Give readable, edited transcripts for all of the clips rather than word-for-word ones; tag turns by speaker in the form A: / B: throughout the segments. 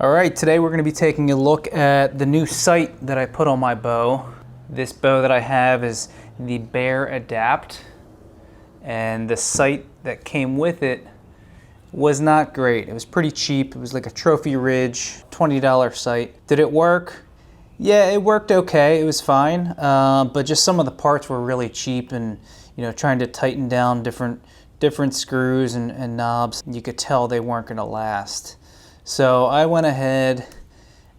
A: All right, today we're going to be taking a look at the new sight that I put on my bow. This bow that I have is the Bear Adapt, and the sight that came with it was not great. It was pretty cheap. It was like a Trophy Ridge $20 sight. Did it work? Yeah, it worked okay. It was fine, but just some of the parts were really cheap, and trying to tighten down different screws and knobs, you could tell they weren't going to last. So I went ahead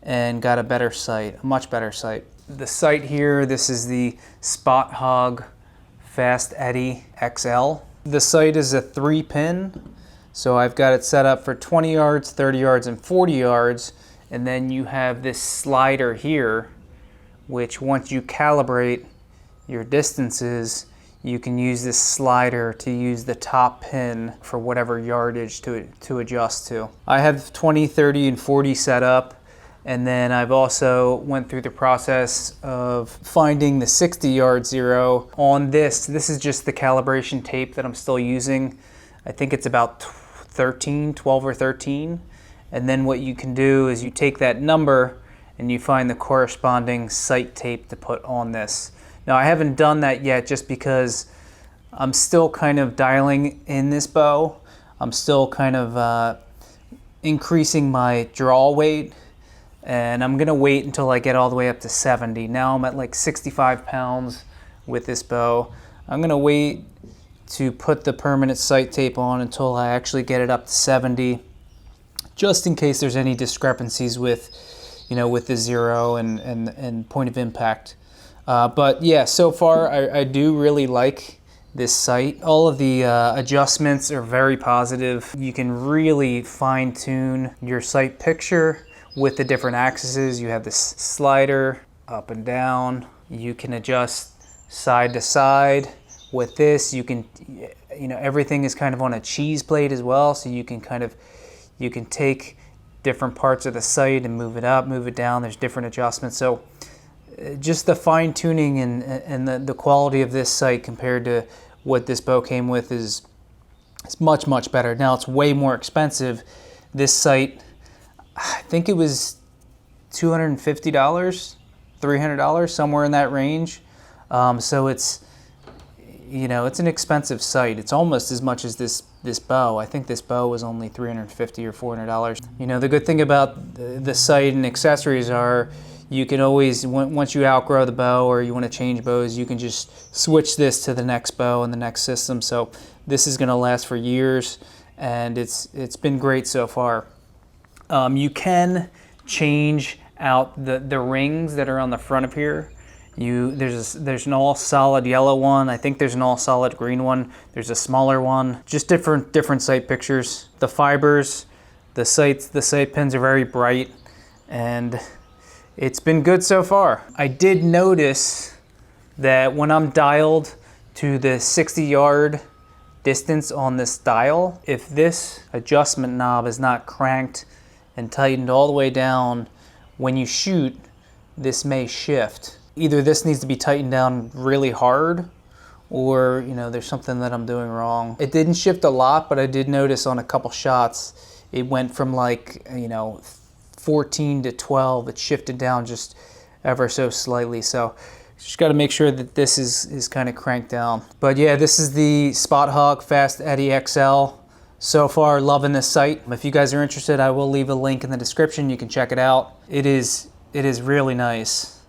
A: and got a better sight, a much better sight. The sight here, this is the Hogg Fast Eddy XL. The sight is a 3-pin, so I've got it set up for 20 yards, 30 yards, and 40 yards. And then you have this slider here, which once you calibrate your distances, you can use this slider to use the top pin for whatever yardage to adjust to. I have 20, 30, and 40 set up, and then I've also went through the process of finding the 60-yard zero on this. This is just the calibration tape that I'm still using. I think it's about 12 or 13. And then what you can do is you take that number and you find the corresponding sight tape to put on this. Now, I haven't done that yet just because I'm still kind of dialing in this bow. I'm still kind of increasing my draw weight, and I'm gonna wait until I get all the way up to 70. Now I'm at like 65 pounds with this bow. I'm gonna wait to put the permanent sight tape on until I actually get it up to 70, just in case there's any discrepancies with, with the zero and point of impact. But yeah, so far I do really like this sight. All of the adjustments are very positive. You can really fine tune your sight picture with the different axes. You have this slider up and down. You can adjust side to side. With this, you can, everything is kind of on a cheese plate as well. So you can take different parts of the sight and move it up, move it down. There's different adjustments. So just the fine tuning and the quality of this sight compared to what this bow came with is much, much better. Now it's way more expensive. This sight, I think it was $250, $300, somewhere in that range. So it's, it's an expensive sight. It's almost as much as this bow. I think this bow was only $350 or $400. The good thing about the sight and accessories are you can always, once you outgrow the bow or you want to change bows, you can just switch this to the next bow and the next system. So this is going to last for years, and it's been great so far. You can change out the rings that are on the front of here. There's an all solid yellow one. I think there's an all solid green one. There's a smaller one. Just different sight pictures. The fibers, the sight pins are very bright, and it's been good so far. I did notice that when I'm dialed to the 60-yard distance on this dial, if this adjustment knob is not cranked and tightened all the way down, when you shoot, this may shift. Either this needs to be tightened down really hard, or there's something that I'm doing wrong. It didn't shift a lot, but I did notice on a couple shots it went from like 14 to 12. It shifted down just ever so slightly. So just got to make sure that this is kind of cranked down. But yeah, this is the Hogg Fast Eddy XL. So far, loving this sight. If you guys are interested, I will leave a link in the description. You can check it out. It is really nice.